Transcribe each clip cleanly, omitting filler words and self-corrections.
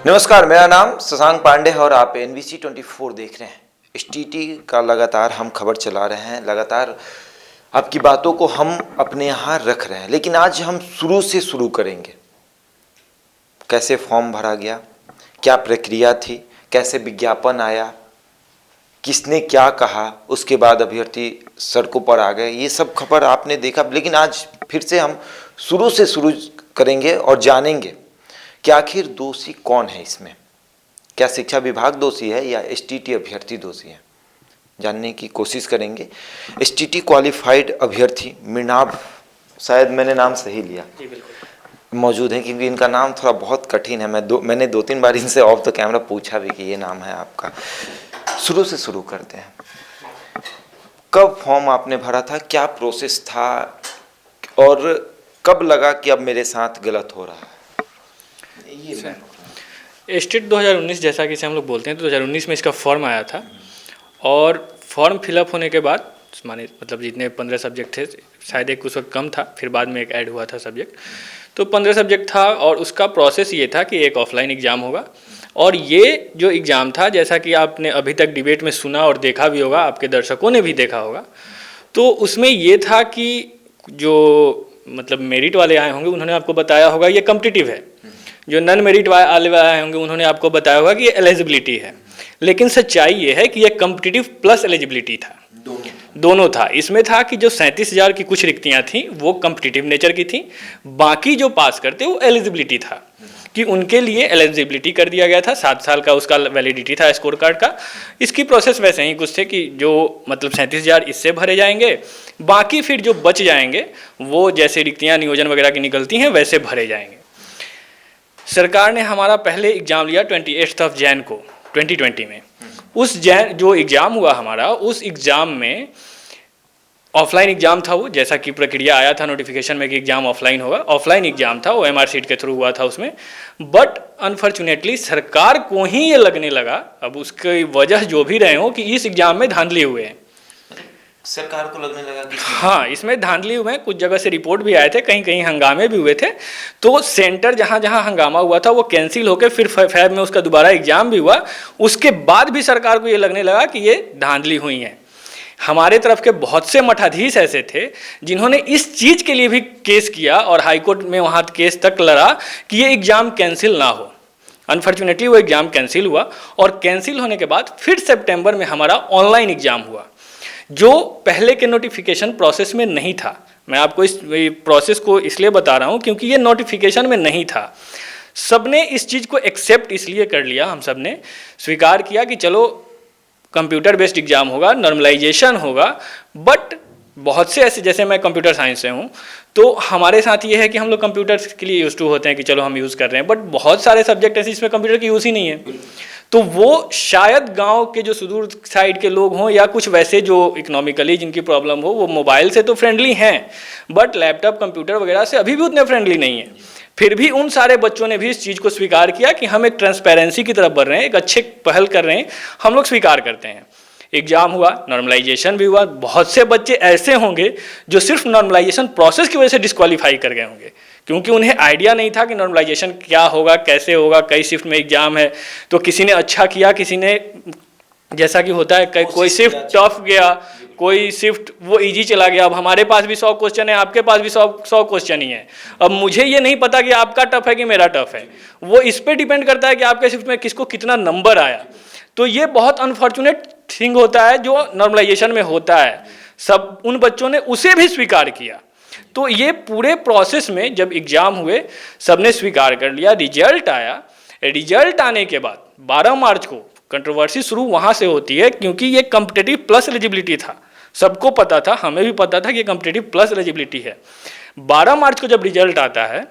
नमस्कार, मेरा नाम शशांक पांडे है और आप NBC 24 देख रहे हैं। STT का लगातार हम खबर चला रहे हैं, लगातार आपकी बातों को हम अपने यहाँ रख रहे हैं, लेकिन आज हम शुरू से शुरू करेंगे। कैसे फॉर्म भरा गया, क्या प्रक्रिया थी, कैसे विज्ञापन आया, किसने क्या कहा, उसके बाद अभ्यर्थी सड़कों पर आ गए, ये सब खबर आपने देखा। लेकिन आज फिर से हम शुरू से शुरू करेंगे और जानेंगे कि आखिर दोषी कौन है इसमें। क्या शिक्षा विभाग दोषी है या STT अभ्यर्थी दोषी है, जानने की कोशिश करेंगे। STT क्वालिफाइड अभ्यर्थी मृणाभ, शायद मैंने नाम सही लिया, मौजूद है, क्योंकि इनका नाम थोड़ा बहुत कठिन है। मैंने 2-3 बार इनसे ऑफ द कैमरा पूछा भी कि ये नाम है आपका। शुरू से शुरू करते हैं। कब फॉर्म आपने भरा था, क्या प्रोसेस था और कब लगा कि अब मेरे साथ गलत हो रहा है? स्टेट 2019 जैसा कि इसे हम लोग बोलते हैं, तो 2019 में इसका फॉर्म आया था और फॉर्म फिलअप होने के बाद मतलब जितने 15 सब्जेक्ट थे, शायद एक उस वक्त कम था, फिर बाद में एक ऐड हुआ था सब्जेक्ट, तो 15 सब्जेक्ट था। और उसका प्रोसेस ये था कि एक ऑफलाइन एग्ज़ाम होगा और ये जो एग्ज़ाम था, जैसा कि आपने अभी तक डिबेट में सुना और देखा भी होगा, आपके दर्शकों ने भी देखा होगा, तो उसमें ये था कि जो मतलब मेरिट वाले आए होंगे उन्होंने आपको बताया होगा ये कॉम्पिटिटिव है, जो नॉन मेरिट वाले आए होंगे उन्होंने आपको बताया होगा कि ये एलिजिबिलिटी है। लेकिन सच्चाई ये है कि ये कॉम्पिटिटिव प्लस एलिजिबिलिटी था, दोनों था। इसमें था कि जो 37,000 की कुछ रिक्तियां थी वो कॉम्पिटिटिव नेचर की थी, बाकी जो पास करते वो एलिजिबिलिटी था, कि उनके लिए एलिजिबिलिटी कर दिया गया था। 7 साल का उसका वैलिडिटी था स्कोर कार्ड का। इसकी प्रोसेस वैसे ही कुछ थे कि जो मतलब 37,000 इससे भरे जाएंगे, बाकी फिर जो बच जाएंगे वो जैसे रिक्तियाँ नियोजन वगैरह की निकलती हैं वैसे भरे जाएंगे। सरकार ने हमारा पहले एग्ज़ाम लिया 28 जनवरी को 2020 में। उस जो एग्ज़ाम हुआ हमारा, उस एग्ज़ाम में ऑफलाइन एग्ज़ाम था वो, जैसा कि प्रक्रिया आया था नोटिफिकेशन में कि एग्ज़ाम ऑफलाइन होगा। ऑफलाइन एग्ज़ाम था वो, MR सीट के थ्रू हुआ था उसमें। बट अनफॉर्चुनेटली सरकार को ही ये लगने लगा, अब उसकी वजह जो भी रहे हो, कि इस एग्ज़ाम में धांधली हुए हैं। सरकार को लगने लगा कि हाँ, इसमें धांधली हुए हैं। कुछ जगह से रिपोर्ट भी आए थे, कहीं कहीं हंगामे भी हुए थे। तो सेंटर जहाँ जहाँ हंगामा हुआ था वो कैंसिल होकर फिर फैब में उसका दोबारा एग्जाम भी हुआ। उसके बाद भी सरकार को ये लगने लगा कि ये धांधली हुई है। हमारे तरफ के बहुत से मठाधीश ऐसे थे जिन्होंने इस चीज़ के लिए भी केस किया और हाईकोर्ट में वहाँ केस तक लड़ा कि ये एग्ज़ाम कैंसिल ना हो। अनफॉर्चुनेटली वो एग्ज़ाम कैंसिल हुआ और कैंसिल होने के बाद फिर सितंबर में हमारा ऑनलाइन एग्ज़ाम हुआ, जो पहले के नोटिफिकेशन प्रोसेस में नहीं था। मैं आपको इस प्रोसेस को इसलिए बता रहा हूँ क्योंकि ये नोटिफिकेशन में नहीं था। सबने इस चीज़ को एक्सेप्ट इसलिए कर लिया, हम सब ने स्वीकार किया कि चलो कंप्यूटर बेस्ड एग्ज़ाम होगा, नॉर्मलाइजेशन होगा। बट बहुत से ऐसे, जैसे मैं कंप्यूटर साइंस से हूँ, तो हमारे साथ ये है कि हम लोग कंप्यूटर के लिए यूज़ टू होते हैं कि चलो हम यूज़ कर रहे हैं, बट बहुत सारे सब्जेक्ट ऐसे इसमें कंप्यूटर की यूज़ ही नहीं है। तो वो शायद गांव के जो सुदूर साइड के लोग हों या कुछ वैसे जो इकोनॉमिकली जिनकी प्रॉब्लम हो, वो मोबाइल से तो फ्रेंडली हैं, बट लैपटॉप कंप्यूटर वगैरह से अभी भी उतने फ्रेंडली नहीं है। फिर भी उन सारे बच्चों ने भी इस चीज़ को स्वीकार किया कि हम एक ट्रांसपेरेंसी की तरफ बढ़ रहे हैं, एक अच्छे पहल कर रहे हैं, हम लोग स्वीकार करते हैं। एग्ज़ाम हुआ, नॉर्मलाइजेशन भी हुआ। बहुत से बच्चे ऐसे होंगे जो सिर्फ नॉर्मलाइजेशन प्रोसेस की वजह से डिस्क्वालीफाई कर गए होंगे, क्योंकि उन्हें आइडिया नहीं था कि नॉर्मलाइजेशन क्या होगा, कैसे होगा, कई शिफ्ट में एग्ज़ाम है। तो किसी ने अच्छा किया, किसी ने, जैसा कि होता है, कोई शिफ्ट टफ गया, कोई शिफ्ट वो इजी चला गया। अब हमारे पास भी 100 क्वेश्चन है, आपके पास भी 100 क्वेश्चन ही है। अब मुझे ये नहीं पता कि आपका टफ है कि मेरा टफ है, वो इस पर डिपेंड करता है कि आपके शिफ्ट में किसको कितना नंबर आया। तो ये बहुत अनफॉर्चुनेट थिंग होता है जो नॉर्मलाइजेशन में होता है। सब उन बच्चों ने उसे भी स्वीकार किया। तो ये पूरे प्रोसेस में जब एग्ज़ाम हुए, सबने स्वीकार कर लिया, रिजल्ट आया। रिजल्ट आने के बाद 12 मार्च को कंट्रोवर्सी शुरू वहाँ से होती है, क्योंकि ये कॉम्पिटिटिव प्लस एलिजिबिलिटी था। सबको पता था, हमें भी पता था कि ये कॉम्पिटिटिव प्लस एलिजिबिलिटी है। 12 मार्च को जब रिजल्ट आता है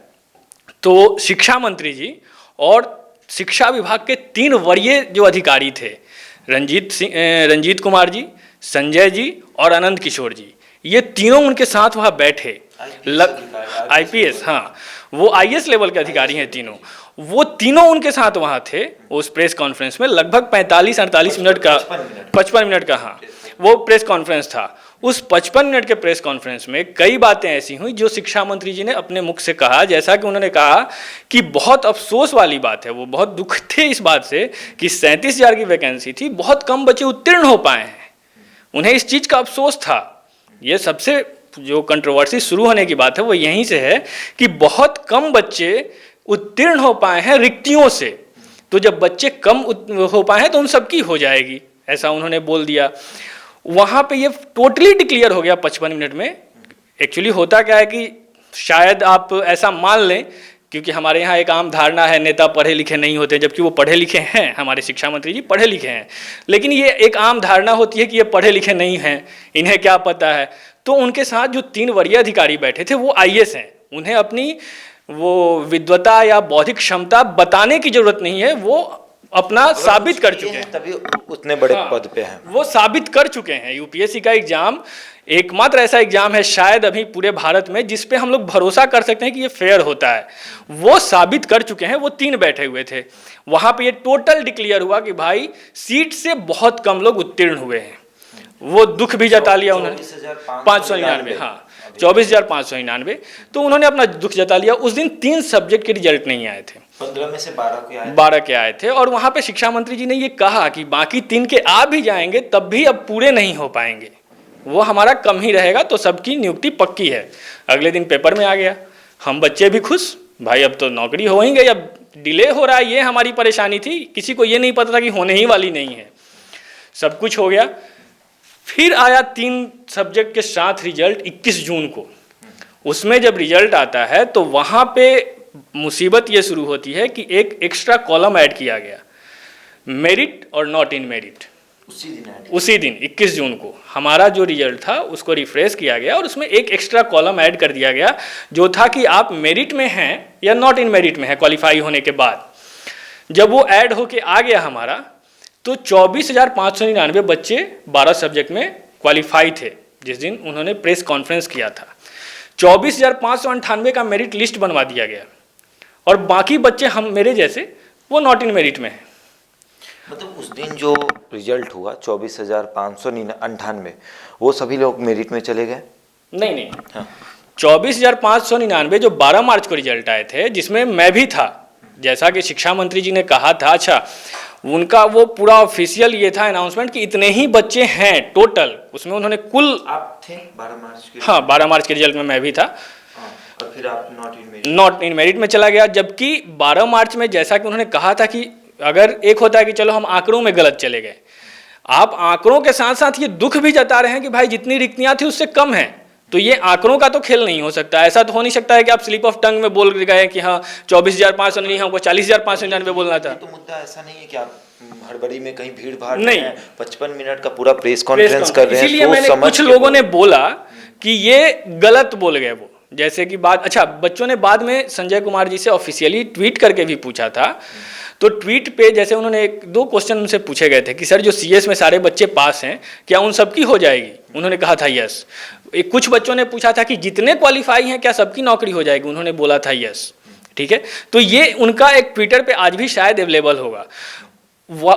तो शिक्षा मंत्री जी और शिक्षा विभाग के 3 वरीय जो अधिकारी थे, रंजीत कुमार जी, संजय जी और आनंद किशोर जी, ये तीनों उनके साथ वहाँ बैठे। IPS, हाँ, वो IS लेवल के अधिकारी हैं तीनों। वो तीनों उनके साथ वहाँ थे उस प्रेस कॉन्फ्रेंस में। लगभग 45-48 मिनट का, 55 मिनट का, हाँ, वो प्रेस कॉन्फ्रेंस था। उस 55 मिनट के प्रेस कॉन्फ्रेंस में कई बातें ऐसी हुई जो शिक्षा मंत्री जी ने अपने मुख से कहा। जैसा कि उन्होंने कहा कि बहुत अफसोस वाली बात है, वो बहुत दुख थे इस बात से कि 37,000 की वैकेंसी थी, बहुत कम बच्चे उत्तीर्ण हो पाए हैं, उन्हें इस चीज़ का अफसोस था। ये सबसे जो कंट्रोवर्सी शुरू होने की बात है वो यहीं से है कि बहुत कम बच्चे उत्तीर्ण हो पाए हैं रिक्तियों से। तो जब बच्चे कम हो पाए हैं तो उन सबकी हो जाएगी, ऐसा उन्होंने बोल दिया। वहाँ पे ये टोटली डिक्लेयर हो गया 55 मिनट में। एक्चुअली होता क्या है कि शायद आप ऐसा मान लें, क्योंकि हमारे यहाँ एक आम धारणा है नेता पढ़े लिखे नहीं होते, जबकि वो पढ़े लिखे हैं, हमारे शिक्षा मंत्री जी पढ़े लिखे हैं, लेकिन ये एक आम धारणा होती है कि ये पढ़े लिखे नहीं हैं, इन्हें क्या पता है। तो उनके साथ जो 3 वरीय अधिकारी बैठे थे वो आईएएस हैं, उन्हें अपनी वो विद्वता या बौद्धिक क्षमता बताने की जरूरत नहीं है, वो अपना साबित कर चुके हैं, तभी उतने बड़े पद पे हैं, वो साबित कर चुके हैं। यूपीएससी का एग्जाम एकमात्र ऐसा एग्जाम है शायद अभी पूरे भारत में जिस पे हम लोग भरोसा कर सकते हैं कि ये फेयर होता है, वो साबित कर चुके हैं। वो 3 बैठे हुए थे वहां पे, ये टोटल डिक्लेयर हुआ कि भाई सीट से बहुत कम लोग उत्तीर्ण हुए हैं। वो दुख भी जता लिया उन्होंने, 599, हाँ 24,599। तो उन्होंने अपना दुख जता लिया। उस दिन 3 सब्जेक्ट के रिजल्ट नहीं आए थे, 15 में से 12 के आए थे। और वहां पे शिक्षा मंत्री जी ने ये कहा कि बाकी 3 के आ भी जाएंगे तब भी अब पूरे नहीं हो पाएंगे, वो हमारा कम ही रहेगा, तो सबकी नियुक्ति पक्की है। अगले दिन पेपर में आ गया, हम बच्चे भी खुश, भाई अब तो नौकरी हो ही गई, अब डिले हो रहा है ये हमारी परेशानी थी, किसी को ये नहीं पता था कि होने ही वाली नहीं है, सब कुछ हो गया। फिर आया 3 सब्जेक्ट के साथ रिजल्ट 21 जून को। उसमें जब रिजल्ट आता है तो वहाँ पे मुसीबत ये शुरू होती है कि एक एक्स्ट्रा कॉलम ऐड किया गया, मेरिट और नॉट इन मेरिट। उसी दिन 21 जून को हमारा जो रिजल्ट था उसको रिफ्रेश किया गया और उसमें एक एक्स्ट्रा कॉलम ऐड कर दिया गया जो था कि आप मेरिट में हैं या नॉट इन मेरिट में हैं क्वालिफाई होने के बाद। जब वो ऐड होके आ गया हमारा, तो 24,599 बच्चे 12 सब्जेक्ट में क्वालिफाई थे जिस दिन उन्होंने प्रेस कॉन्फ्रेंस किया था। 24,598 का मेरिट लिस्ट बनवा दिया गया और बाकी बच्चे हम मेरे जैसे वो नॉट इन मेरिट में हैं। मतलब उस दिन जो रिजल्ट हुआ 24,598, वो सभी लोग मेरिट में चले गए? नहीं, हाँ। 24,599 जो 12 मार्च को रिजल्ट आए थे, जिसमें मैं भी था, जैसा कि शिक्षा मंत्री जी ने कहा था। अच्छा, उनका वो पूरा ऑफिशियल ये था अनाउंसमेंट कि इतने ही बच्चे हैं टोटल, उसमें उन्होंने कुल, आप थे 12 मार्च के? हाँ 12 मार्च के रिजल्ट में मैं भी था। और फिर आप नॉट इन मेरिट में चला गया। जबकि 12 मार्च में जैसा कि उन्होंने कहा था कि अगर एक होता है कि चलो हम आंकड़ों में गलत चले गए, आप आंकड़ों के साथ साथ ये दुख भी जता रहे हैं कि भाई जितनी रिक्तियां थी उससे कम है, तो ये आंकड़ों का तो खेल नहीं हो सकता। ऐसा तो हो नहीं सकता है कि आप स्लिप ऑफ टंग में बोल गए कि हाँ 24,500 नहीं, हमको 40,599 बोलना था। तो मुद्दा ऐसा नहीं है कि आप हड़बड़ी में कहीं भीड़ भाड़ नहीं, 55 मिनट का पूरा प्रेस कॉन्फ्रेंस कर रहे हैं, इसीलिए मैंने कुछ लोगों ने बोला कि ये गलत बोल गए वो, जैसे कि बात। अच्छा, बच्चों ने बाद में संजय कुमार जी से ऑफिशियली ट्वीट करके भी पूछा था, तो ट्वीट पे जैसे उन्होंने 1-2 क्वेश्चन उनसे पूछे गए थे कि सर जो सीएस में सारे बच्चे पास हैं क्या उन सबकी हो जाएगी? उन्होंने कहा था यस। कुछ बच्चों ने पूछा था कि जितने क्वालिफाई हैं क्या सबकी नौकरी हो जाएगी? उन्होंने बोला था यस। ठीक है, तो ये उनका एक ट्विटर पे आज भी शायद अवेलेबल होगा।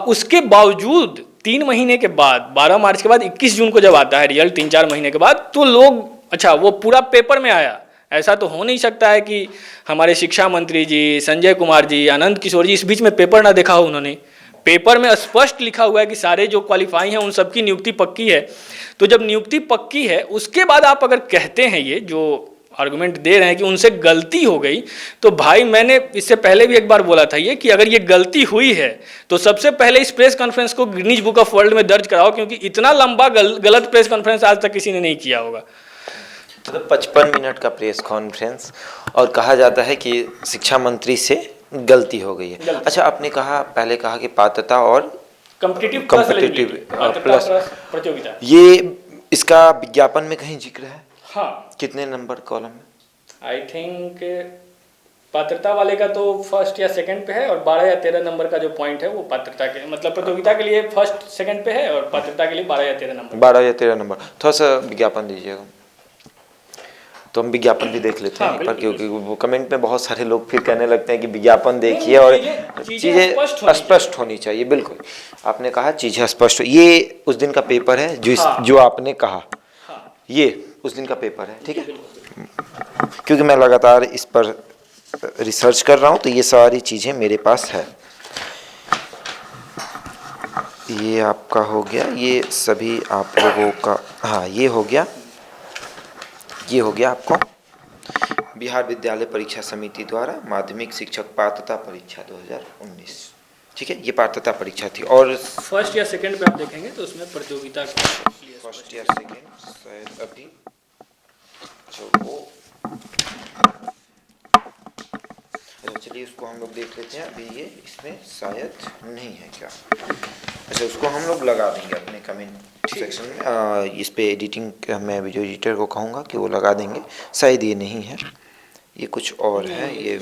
उसके बावजूद 3 महीने के बाद, 12 मार्च के बाद 21 जून को जब आता है रिजल्ट, 3-4 महीने के बाद, तो लोग, अच्छा वो पूरा पेपर में आया। ऐसा तो हो नहीं सकता है कि हमारे शिक्षा मंत्री जी, संजय कुमार जी, आनंद किशोर जी इस बीच में पेपर ना देखा हो उन्होंने। पेपर में स्पष्ट लिखा हुआ है कि सारे जो क्वालिफाई हैं उन सबकी नियुक्ति पक्की है। तो जब नियुक्ति पक्की है उसके बाद आप अगर कहते हैं ये जो आर्गुमेंट दे रहे हैं कि उनसे गलती हो गई, तो भाई मैंने इससे पहले भी एक बार बोला था ये कि अगर ये गलती हुई है तो सबसे पहले इस प्रेस कॉन्फ्रेंस को गिनीज बुक ऑफ वर्ल्ड में दर्ज कराओ, क्योंकि इतना लंबा गलत प्रेस कॉन्फ्रेंस आज तक किसी ने नहीं किया होगा। मतलब 55 मिनट का प्रेस कॉन्फ्रेंस और कहा जाता है कि शिक्षा मंत्री से गलती हो गई है। अच्छा, आपने कहा, पहले कहा कि पात्रता और कॉम्पिटिटिव प्लस प्रतियोगिता, ये इसका विज्ञापन में कहीं जिक्र है? हाँ। कितने नंबर कॉलम में? आई थिंक पात्रता वाले का तो फर्स्ट या सेकंड पे है, और 12 या 13 नंबर का जो पॉइंट है वो पात्रता के, मतलब प्रतियोगिता के लिए फर्स्ट सेकंड पे है और पात्रता के लिए 12 या 13 नंबर। 12 या 13 नंबर। थोड़ा सा विज्ञापन दीजिएगा, तो हम विज्ञापन भी देख लेते हैं, पर क्योंकि वो कमेंट में बहुत सारे लोग फिर कहने लगते हैं कि विज्ञापन देखिए और चीज़ें स्पष्ट होनी चाहिए। बिल्कुल, आपने कहा चीज़ें स्पष्ट। ये उस दिन का पेपर है जो आपने कहा। ये उस दिन का पेपर है, ठीक है, क्योंकि मैं लगातार इस पर रिसर्च कर रहा हूँ तो ये सारी चीज़ें मेरे पास है। ये आपका हो गया, ये सभी आप लोगों का, हाँ ये हो गया, ये हो गया आपको बिहार विद्यालय परीक्षा समिति द्वारा माध्यमिक शिक्षक पात्रता परीक्षा 2019, ठीक है, ये पात्रता परीक्षा थी। और फर्स्ट या सेकंड पे आप देखेंगे तो उसमें प्रतियोगिता फर्स्ट या सेकंड शायद अभी जो वो, चलिए उसको हम लोग देख लेते हैं। अभी ये इसमें शायद नहीं है क्या, अच्छा उसको हम लोग लगा देंगे अपने कमेंट सेक्शन में। इस पे एडिटिंग मैं वीडियो एडिटर को कहूँगा कि वो लगा देंगे, शायद ये नहीं है, ये कुछ और है। ये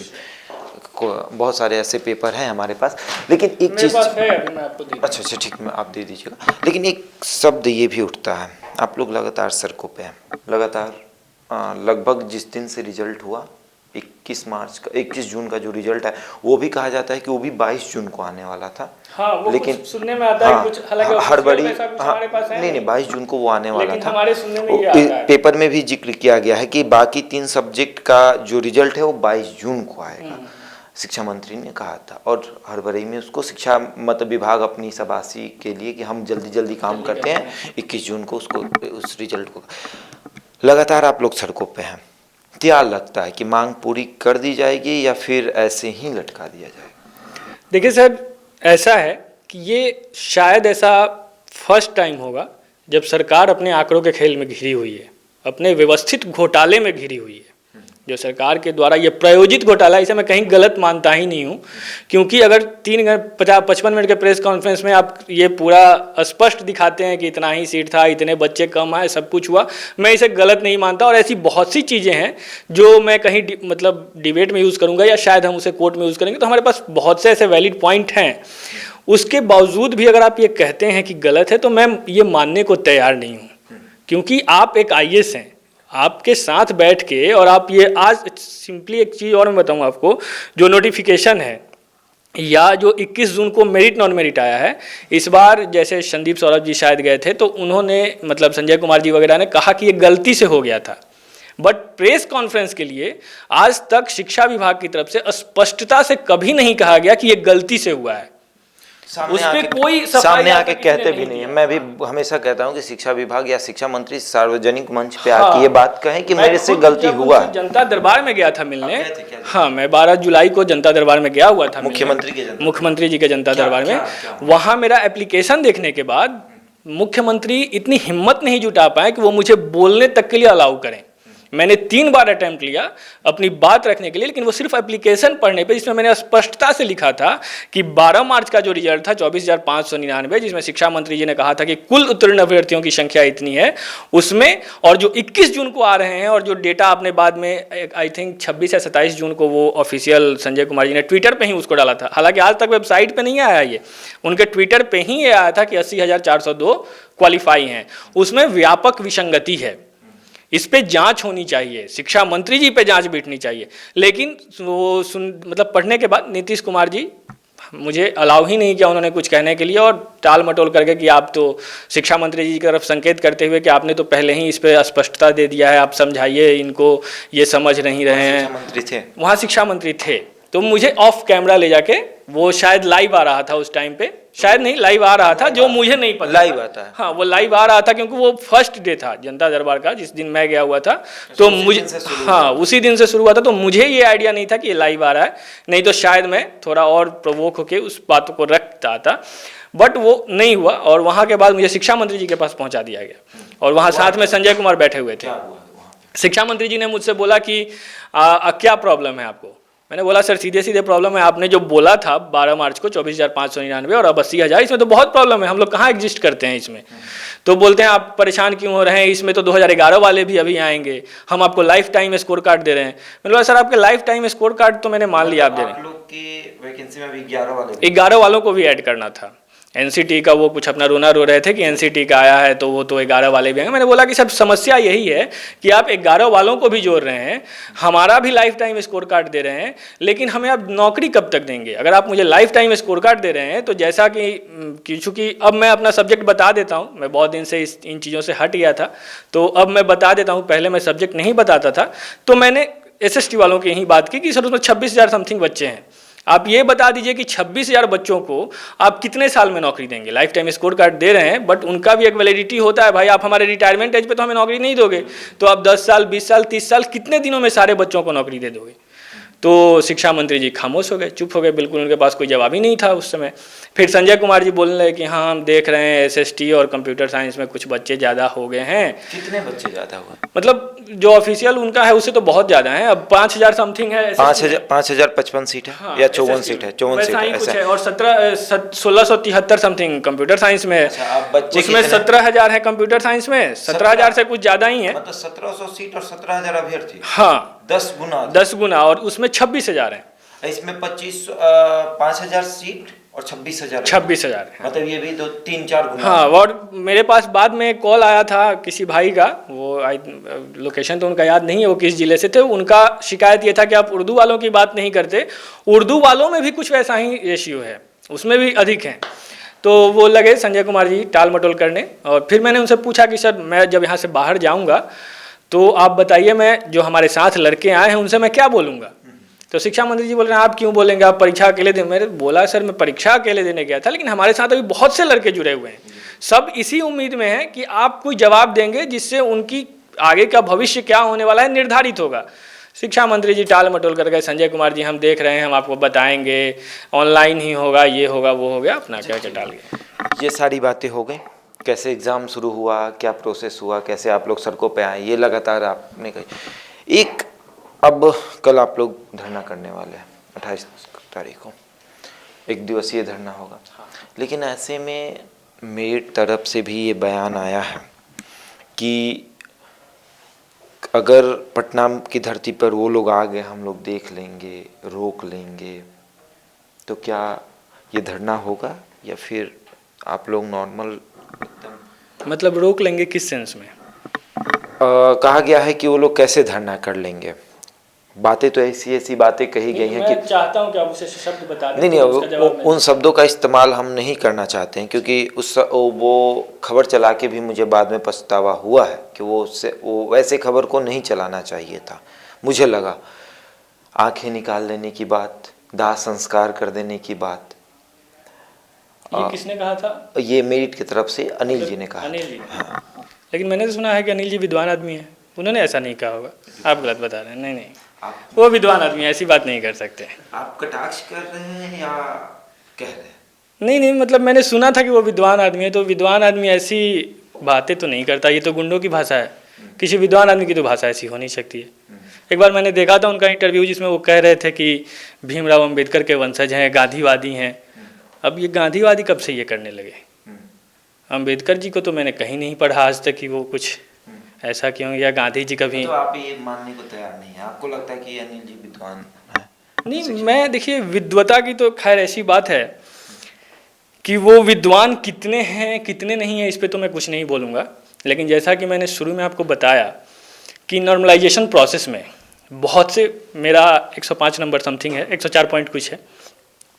बहुत सारे ऐसे पेपर हैं हमारे पास, लेकिन एक चीज़ अच्छा अच्छा ठीक, मैं आप दे दीजिएगा। लेकिन एक शब्द ये भी उठता है, आप लोग लगातार सड़कों पे हैं, लगातार लगभग जिस दिन से रिजल्ट हुआ 21 जून का जो रिजल्ट है वो भी कहा जाता है कि वो भी 22 जून को आने वाला था। हाँ, वो लेकिन सुनने में आता है कुछ, हालांकि हड़बड़ी, हमारे पास है नहीं 22 जून को वो आने वाला था। हमारे सुनने में ये आता है। पेपर में भी जिक्र किया गया है कि बाकी 3 सब्जेक्ट का जो रिजल्ट है वो 22 जून को आएगा, शिक्षा मंत्री ने कहा था। और हड़बड़ी में उसको शिक्षा मतलब विभाग अपनी शाबाशी के लिए कि हम जल्दी जल्दी काम करते हैं, 21 जून को उसको उस रिजल्ट को। लगातार आप लोग सड़कों पे हैं, क्या लगता है कि मांग पूरी कर दी जाएगी या फिर ऐसे ही लटका दिया जाएगा? देखिए सर, ऐसा है कि ये शायद ऐसा फर्स्ट टाइम होगा जब सरकार अपने आंकड़ों के खेल में घिरी हुई है, अपने व्यवस्थित घोटाले में घिरी हुई है। जो सरकार के द्वारा ये प्रायोजित घोटाला, इसे मैं कहीं गलत मानता ही नहीं हूँ, क्योंकि अगर 55 मिनट के प्रेस कॉन्फ्रेंस में आप ये पूरा स्पष्ट दिखाते हैं कि इतना ही सीट था, इतने बच्चे कम आए, सब कुछ हुआ, मैं इसे गलत नहीं मानता। और ऐसी बहुत सी चीज़ें हैं जो मैं कहीं मतलब डिबेट में यूज़ करूँगा या शायद हम उसे कोर्ट में यूज़ करेंगे, तो हमारे पास बहुत से ऐसे वैलिड पॉइंट हैं। उसके बावजूद भी अगर आप ये कहते हैं कि गलत है तो मैं ये मानने को तैयार नहीं हूँ, क्योंकि आप एक IAS हैं, आपके साथ बैठ के, और आप ये आज सिंपली एक चीज़ और मैं बताऊंगा आपको, जो नोटिफिकेशन है या जो 21 जून को मेरिट नॉन मेरिट आया है, इस बार जैसे संदीप सौरभ जी शायद गए थे तो उन्होंने मतलब संजय कुमार जी वगैरह ने कहा कि ये गलती से हो गया था, बट प्रेस कॉन्फ्रेंस के लिए आज तक शिक्षा विभाग की तरफ से स्पष्टता से कभी नहीं कहा गया कि ये गलती से हुआ है। सामने आके कहते भी नहीं है। मैं भी हमेशा कहता हूं कि शिक्षा विभाग या शिक्षा मंत्री सार्वजनिक मंच पे आके ये बात कहें कि मेरे से गलती हुआ है। जनता दरबार में गया था मिलने, हाँ मैं 12 जुलाई को जनता दरबार में गया हुआ था, मुख्यमंत्री जी के जनता दरबार में। वहां मेरा एप्लीकेशन देखने के बाद मुख्यमंत्री इतनी हिम्मत नहीं जुटा पाए कि वो मुझे बोलने तक के लिए अलाउ करें। मैंने 3 बार अटेम्प्ट लिया अपनी बात रखने के लिए, लेकिन वो सिर्फ एप्लीकेशन पढ़ने पे, जिसमें मैंने स्पष्टता से लिखा था कि 12 मार्च का जो रिजल्ट था 24,599, जिसमें शिक्षा मंत्री जी ने कहा था कि कुल उत्तीर्ण अभ्यर्थियों की संख्या इतनी है, उसमें और जो 21 जून को आ रहे हैं और जो डेटा आपने बाद में आई थिंक 26 या 27 जून को वो ऑफिशियल संजय कुमार जी ने ट्विटर पर ही उसको डाला था, हालांकि आज तक वेबसाइट पर नहीं आया, ये उनके ट्विटर पर ही ये आया था कि 80,402 क्वालिफाई हैं। उसमें व्यापक विसंगति है, इस पे जांच होनी चाहिए, शिक्षा मंत्री जी पे जांच बैठनी चाहिए। लेकिन वो मतलब पढ़ने के बाद नीतीश कुमार जी मुझे अलाउ ही नहीं किया उन्होंने कुछ कहने के लिए, और टाल मटोल करके कि आप तो शिक्षा मंत्री जी की तरफ संकेत करते हुए कि आपने तो पहले ही इस पे स्पष्टता दे दिया है, आप समझाइए इनको, ये समझ नहीं रहे हैं। मंत्री थे वहाँ, शिक्षा मंत्री थे, तो मुझे ऑफ कैमरा ले जाके, वो शायद लाइव आ रहा था उस टाइम पे, शायद नहीं लाइव आ रहा था, जो मुझे नहीं पता, लाइव आता है, हाँ वो लाइव आ रहा था, क्योंकि वो फर्स्ट डे था जनता दरबार का जिस दिन मैं गया हुआ था, तो मुझे हाँ उसी दिन से शुरू हुआ था, तो मुझे ये आइडिया नहीं था कि ये लाइव आ रहा है, नहीं तो शायद मैं थोड़ा और प्रोवोक होकर उस बात को रखता था, बट वो नहीं हुआ। और वहाँ के बाद मुझे शिक्षा मंत्री जी के पास पहुँचा दिया गया, और वहाँ साथ में संजय कुमार बैठे हुए थे। शिक्षा मंत्री जी ने मुझसे बोला कि क्या प्रॉब्लम है आपको। मैंने बोला सर सीधे सीधे प्रॉब्लम है, आपने जो बोला था 12 मार्च को 24,599 और अब 80,000, इसमें तो बहुत प्रॉब्लम है, हम लोग कहाँ एग्जिस्ट करते हैं इसमें। तो बोलते हैं आप परेशान क्यों हो रहे हैं, इसमें तो 2011 वाले भी अभी आएंगे, हम आपको लाइफ टाइम स्कोर कार्ड दे रहे हैं। मैंने बोला सर आपके लाइफ टाइम स्कोर कार्ड तो मैंने मान लिया आप दे रहे हैं, 11 वाले 11 वालों को भी ऐड करना था। एनसीटी का वो कुछ अपना रोना रो रहे थे कि एनसीटी का आया है तो वो तो 11 वाले भी आएंगे। मैंने बोला कि सब समस्या यही है कि आप 11 वालों को भी जोड़ रहे हैं, हमारा भी लाइफ टाइम स्कोर कार्ड दे रहे हैं, लेकिन हमें अब नौकरी कब तक देंगे? अगर आप मुझे लाइफ टाइम स्कोर कार्ड दे रहे हैं तो जैसा कि चूँकि अब मैं अपना सब्जेक्ट बता देता हूँ, मैं बहुत दिन से इन चीज़ों से हट गया था, तो अब मैं बता देता हूँ। पहले मैं सब्जेक्ट नहीं बताता था, तो मैंने SST वालों की यही बात की कि सर उसमें 26,000 समथिंग बच्चे हैं, आप ये बता दीजिए कि 26,000 बच्चों को आप कितने साल में नौकरी देंगे? लाइफ टाइम स्कोर कार्ड दे रहे हैं बट उनका भी एक वैलिडिटी होता है, भाई आप हमारे रिटायरमेंट एज पे तो हमें नौकरी नहीं दोगे, तो आप 10 साल 20 साल 30 साल कितने दिनों में सारे बच्चों को नौकरी दे दोगे? तो शिक्षा मंत्री जी खामोश हो गए, चुप हो गए, बिल्कुल उनके पास कोई जवाब ही नहीं था उस समय। फिर संजय कुमार जी बोलने लगे कि हाँ हम देख रहे हैं SST और कंप्यूटर साइंस में कुछ बच्चे ज़्यादा हो गए हैं। कितने बच्चे ज़्यादा हुए? मतलब जो ऑफिशियल उनका है उससे तो बहुत ज़्यादा है, अब 5,000 समथिंग है। 5,055 सीट है। हाँ, या 54 सीट है, 54 सीट है कुछ है। और 1673 समथिंग कंप्यूटर साइंस में। बच्चे उसमें 17,000 है कंप्यूटर साइंस में, 17,000 से कुछ ज़्यादा ही है, मतलब 1,700 सीट और 17,000 अभ्यर्थी। हाँ 10 गुना, और उसमें 26,000 है। इसमें 5,000 सीट और 26,000 है। मतलब ये भी 2-3-4 गुना। हाँ, और मेरे पास बाद में कॉल आया था किसी भाई का, वो लोकेशन तो उनका याद नहीं है वो किस जिले से थे, उनका शिकायत ये था कि आप उर्दू वालों की बात नहीं करते, उर्दू वालों में भी कुछ वैसा ही रेशियो है, उसमें भी अधिक हैं। तो वो लगे संजय कुमार जी टाल मटोल करने, और फिर मैंने उनसे पूछा कि सर मैं जब यहाँ से बाहर जाऊँगा तो आप बताइए, मैं जो हमारे साथ लड़के आए हैं उनसे मैं क्या बोलूँगा? तो शिक्षा मंत्री जी बोल रहे हैं आप क्यों बोलेंगे, आप परीक्षा अकेले दे। मैंने बोला सर मैं परीक्षा अकेले देने गया था, लेकिन हमारे साथ अभी बहुत से लड़के जुड़े हुए हैं, सब इसी उम्मीद में हैं कि आप कोई जवाब देंगे जिससे उनकी आगे का भविष्य क्या होने वाला है निर्धारित होगा। शिक्षा मंत्री जी टाल मटोल कर गए, संजय कुमार जी हम देख रहे हैं, हम आपको बताएंगे, ऑनलाइन ही होगा, ये होगा वो हो गया, अपना क्या क्या टाल गए। ये सारी बातें हो गई, कैसे एग्ज़ाम शुरू हुआ, क्या प्रोसेस हुआ, कैसे आप लोग सड़कों पे आए, ये लगातार आपने कही। एक अब कल आप लोग धरना करने वाले हैं 28 तारीख को, 1 दिवसीय धरना होगा। लेकिन ऐसे में मेरी तरफ से भी ये बयान आया है कि अगर पटना की धरती पर वो लोग आ गए, हम लोग देख लेंगे, रोक लेंगे, तो क्या ये धरना होगा या फिर आप लोग नॉर्मल मतलब रोक लेंगे किस सेंस में? कहा गया है कि वो लोग कैसे धरना कर लेंगे, बातें तो ऐसी बातें कही गई हैं कि चाहता हूं कि आप उसे शब्द बता दें। नहीं, उन शब्दों का इस्तेमाल हम नहीं करना चाहते हैं, क्योंकि वो खबर चला के भी मुझे बाद में पछतावा हुआ है कि वो वैसे खबर को नहीं चलाना चाहिए था। मुझे लगा आंखें निकाल देने की बात, दाह संस्कार कर देने की बात, ये किसने कहा था? ये मेरिट की तरफ से अनिल जी ने कहा। अनिल जी। हाँ। लेकिन मैंने तो सुना है कि अनिल जी विद्वान आदमी है, उन्होंने ऐसा नहीं कहा होगा, आप गलत बता रहे हैं। नहीं, वो विद्वान आदमी है, ऐसी बात नहीं कर सकते। आप कटाक्ष कर रहे हैं या कह रहे हैं? नहीं, मतलब मैंने सुना था कि वो विद्वान आदमी है, तो विद्वान आदमी ऐसी बातें तो नहीं करता, ये तो गुंडों की भाषा है, किसी विद्वान आदमी की तो भाषा ऐसी हो नहीं सकती है। एक बार मैंने देखा था उनका इंटरव्यू जिसमें वो कह रहे थे कि भीमराव अम्बेडकर के वंशज हैं, गांधीवादी हैं। अब ये गांधीवादी कब से ये करने लगे? अम्बेडकर जी को तो मैंने कहीं नहीं पढ़ा आज तक कि वो कुछ ऐसा क्यों, या गांधी जी कभी। तो आप ये मानने को तैयार नहीं है, आपको लगता है कि अनिल जी विद्वान है? नहीं, मैं देखिए विद्वता की तो खैर ऐसी बात है कि वो विद्वान कितने हैं कितने नहीं हैं इस पे तो मैं कुछ नहीं बोलूँगा, लेकिन जैसा कि मैंने शुरू में आपको बताया कि नॉर्मलाइजेशन प्रोसेस में बहुत से, मेरा 105 नंबर समथिंग है, 104 पॉइंट कुछ है,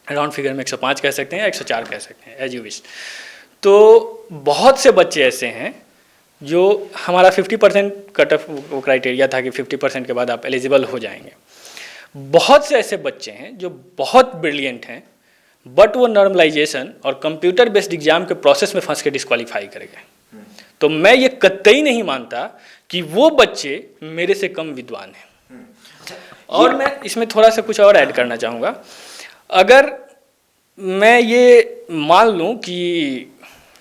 राउंड फिगर में 105 कह सकते हैं, 104 कह सकते हैं, एज यू विश। तो बहुत से बच्चे ऐसे हैं जो हमारा 50% कट ऑफ वो क्राइटेरिया था कि 50% के बाद आप एलिजिबल हो जाएंगे। बहुत से ऐसे बच्चे हैं जो बहुत ब्रिलियंट हैं, बट वो नॉर्मलाइजेशन और कंप्यूटर बेस्ड एग्जाम के प्रोसेस में फंस के डिस्क्वालीफाई कर गए। तो मैं ये कतई नहीं मानता कि वो बच्चे मेरे से कम विद्वान हैं। और मैं इसमें थोड़ा सा कुछ और ऐड करना चाहूँगा। अगर मैं ये मान लूँ कि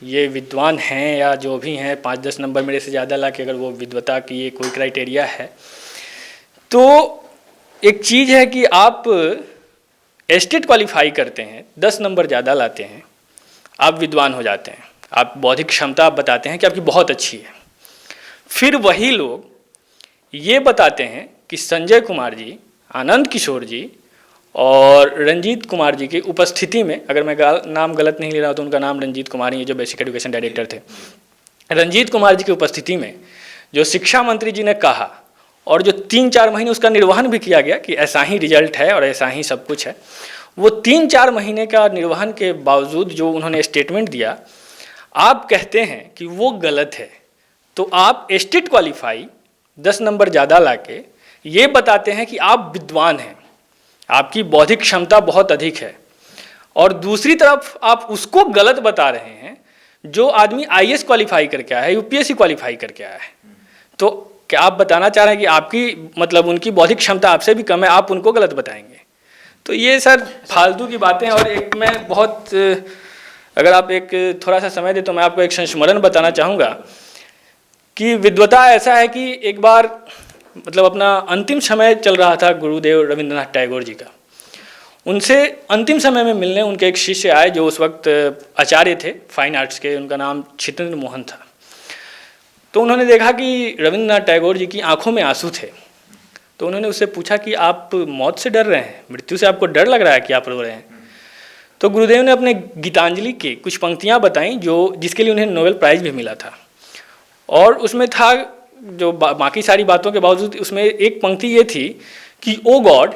ये विद्वान हैं या जो भी हैं, 5-10 नंबर मेरे से ज़्यादा ला के अगर वो विद्वता की ये कोई क्राइटेरिया है, तो एक चीज़ है कि आप एस्टेट क्वालिफाई करते हैं, 10 नंबर ज़्यादा लाते हैं, आप विद्वान हो जाते हैं, आप बौद्धिक क्षमता आप बताते हैं कि आपकी बहुत अच्छी है। फिर वही लोग ये बताते हैं कि संजय कुमार जी, आनंद किशोर जी और रंजीत कुमार जी की उपस्थिति में, अगर मैं नाम गलत नहीं ले रहा तो उनका नाम रंजीत कुमार ही है, जो बेसिक एजुकेशन डायरेक्टर थे, रंजीत कुमार जी की उपस्थिति में जो शिक्षा मंत्री जी ने कहा और जो 3-4 महीने उसका निर्वहन भी किया गया कि ऐसा ही रिजल्ट है और ऐसा ही सब कुछ है, वो 3-4 महीने का निर्वहन के बावजूद जो उन्होंने स्टेटमेंट दिया, आप कहते हैं कि वो गलत है, तो आप स्टेट क्वालिफाई 10 नंबर ज़्यादा लाके ये बताते हैं कि आप विद्वान हैं, आपकी बौद्धिक क्षमता बहुत अधिक है, और दूसरी तरफ आप उसको गलत बता रहे हैं जो आदमी आईएएस क्वालिफाई करके आया है, यूपीएससी क्वालिफाई करके आया है। तो क्या आप बताना चाह रहे हैं कि आपकी मतलब उनकी बौद्धिक क्षमता आपसे भी कम है, आप उनको गलत बताएंगे? तो ये सर फालतू की बातें। और एक मैं बहुत, अगर आप एक थोड़ा सा समय दे तो मैं आपको एक संस्मरण बताना चाहूँगा कि विद्वता ऐसा है कि एक बार मतलब अपना अंतिम समय चल रहा था गुरुदेव रविंद्रनाथ टैगोर जी का, उनसे अंतिम समय में मिलने उनके एक शिष्य आए जो उस वक्त आचार्य थे फाइन आर्ट्स के, उनका नाम छितेंद्र मोहन था। तो उन्होंने देखा कि रविंद्रनाथ टैगोर जी की आंखों में आंसू थे, तो उन्होंने उससे पूछा कि आप मौत से डर रहे हैं, मृत्यु से आपको डर लग रहा है कि आप रो रहे हैं? तो गुरुदेव ने अपने गीतांजलि की कुछ पंक्तियाँ बताईं जो जिसके लिए उन्हें नोबेल प्राइज़ भी मिला था, और उसमें था जो बाकी सारी बातों के बावजूद उसमें एक पंक्ति ये थी कि O God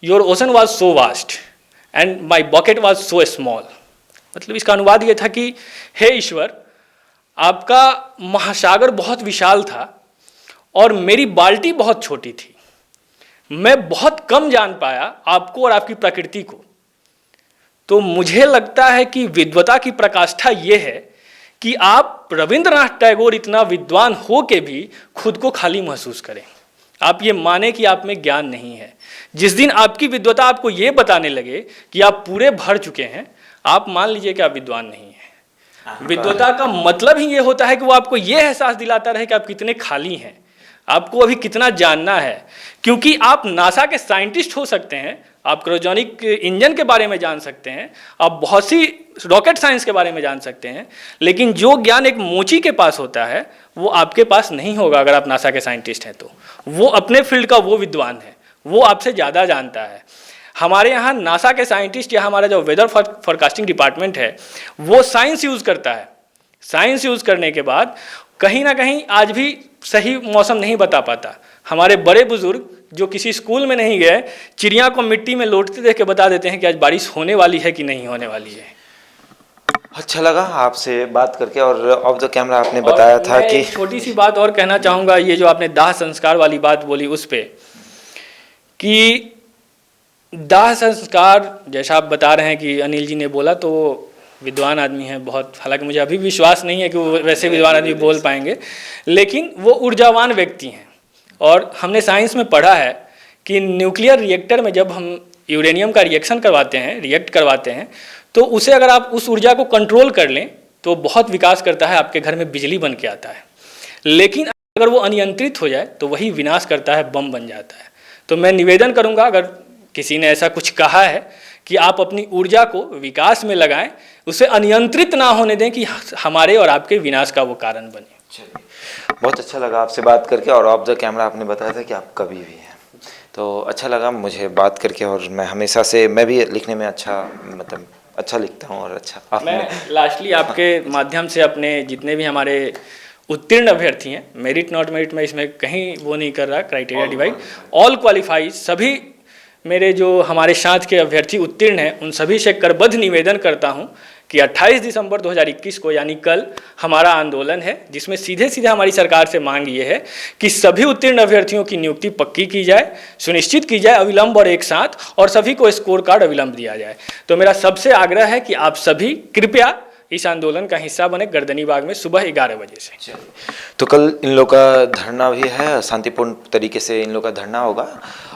your ocean was so vast and my bucket was so small. मतलब इसका अनुवाद ये था कि हे ईश्वर, आपका महासागर बहुत विशाल था और मेरी बाल्टी बहुत छोटी थी, मैं बहुत कम जान पाया आपको और आपकी प्रकृति को। तो मुझे लगता है कि विद्वता की प्रकाष्ठा ये है कि आप रविंद्रनाथ टैगोर इतना विद्वान हो के भी खुद को खाली महसूस करें, आप ये माने कि आप में ज्ञान नहीं है। जिस दिन आपकी विद्वता आपको ये बताने लगे कि आप पूरे भर चुके हैं, आप मान लीजिए कि आप विद्वान नहीं हैं। विद्वता का मतलब ही ये होता है कि वो आपको ये एहसास दिलाता रहे कि आप कितने खाली हैं, आपको अभी कितना जानना है। क्योंकि आप नासा के साइंटिस्ट हो सकते हैं, आप क्रायोजेनिक इंजन के बारे में जान सकते हैं, आप बहुत सी रॉकेट साइंस के बारे में जान सकते हैं, लेकिन जो ज्ञान एक मोची के पास होता है वो आपके पास नहीं होगा। अगर आप नासा के साइंटिस्ट हैं तो वो अपने फील्ड का वो विद्वान है, वो आपसे ज़्यादा जानता है। हमारे यहाँ नासा के साइंटिस्ट या हमारा जो वेदर फोरकास्टिंग डिपार्टमेंट है वो साइंस यूज़ करता है। साइंस यूज़ करने के बाद कहीं ना कहीं आज भी सही मौसम नहीं बता पाता। हमारे बड़े बुजुर्ग जो किसी स्कूल में नहीं गए, चिड़िया को मिट्टी में लौटते देख के बता देते हैं कि आज बारिश होने वाली है कि नहीं होने वाली है। अच्छा लगा आपसे बात करके, और ऑफ द कैमरा आपने बताया था कि छोटी सी बात और कहना चाहूँगा, ये जो आपने दाह संस्कार वाली बात बोली उस पर, कि दाह संस्कार जैसा आप बता रहे हैं कि अनिल जी ने बोला, तो विद्वान आदमी है बहुत, हालांकि मुझे अभी विश्वास नहीं है कि वो वैसे विद्वान आदमी बोल पाएंगे, लेकिन वो ऊर्जावान व्यक्ति हैं। और हमने साइंस में पढ़ा है कि न्यूक्लियर रिएक्टर में जब हम यूरेनियम का रिएक्शन करवाते हैं, रिएक्ट करवाते हैं, तो उसे अगर आप उस ऊर्जा को कंट्रोल कर लें तो बहुत विकास करता है, आपके घर में बिजली बन के आता है। लेकिन अगर वो अनियंत्रित हो जाए तो वही विनाश करता है, बम बन जाता है। तो मैं निवेदन करूँगा, अगर किसी ने ऐसा कुछ कहा है कि आप अपनी ऊर्जा को विकास में लगाएं, उसे अनियंत्रित ना होने दें कि हमारे और आपके विनाश का वो कारण बने। चलिए, बहुत अच्छा लगा आपसे बात करके, और ऑफ द कैमरा आपने बताया था कि आप कवि भी हैं, तो अच्छा लगा मुझे बात करके। और मैं हमेशा से, मैं भी लिखने में मतलब अच्छा लिखता हूँ, और अच्छा मैं लास्टली आपके माध्यम से अपने जितने भी हमारे उत्तीर्ण अभ्यर्थी हैं, मेरिट नॉट मेरिट में इसमें कहीं वो नहीं कर रहा, क्राइटेरिया डिवाइड, ऑल क्वालिफाई, सभी मेरे जो हमारे साथ के अभ्यर्थी उत्तीर्ण हैं उन सभी से करबद्ध निवेदन करता हूं कि 28 दिसंबर 2021 को यानी कल हमारा आंदोलन है, जिसमें सीधे सीधे हमारी सरकार से मांग ये है कि सभी उत्तीर्ण अभ्यर्थियों की नियुक्ति पक्की की जाए, सुनिश्चित की जाए अविलंब और एक साथ, और सभी को स्कोर कार्ड अविलंब दिया जाए। तो मेरा सबसे आग्रह है कि आप सभी कृपया इस आंदोलन का हिस्सा बने गर्दनी बाग में सुबह 11 बजे से। तो कल इन लोग का धरना भी है, शांतिपूर्ण तरीके से इन लोग का धरना होगा।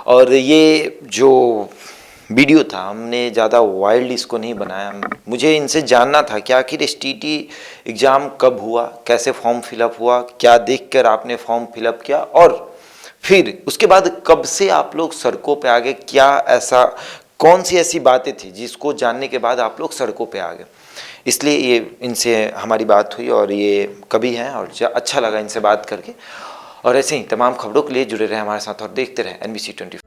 और ये जो वीडियो था हमने ज़्यादा वाइल्ड इसको नहीं बनाया, मुझे इनसे जानना था कि आखिर STT एग्ज़ाम कब हुआ, कैसे फॉर्म फिलअप हुआ, क्या देखकर आपने फॉर्म फिलअप किया, और फिर उसके बाद कब से आप लोग सड़कों पे आ गए, क्या ऐसा कौन सी ऐसी बातें थी जिसको जानने के बाद आप लोग सड़कों पे आ गए। इसलिए ये इनसे हमारी बात हुई, और ये कवि हैं और अच्छा लगा इनसे बात करके। और ऐसे ही तमाम खबरों के लिए जुड़े रहे हमारे साथ और देखते रहे NBC 24।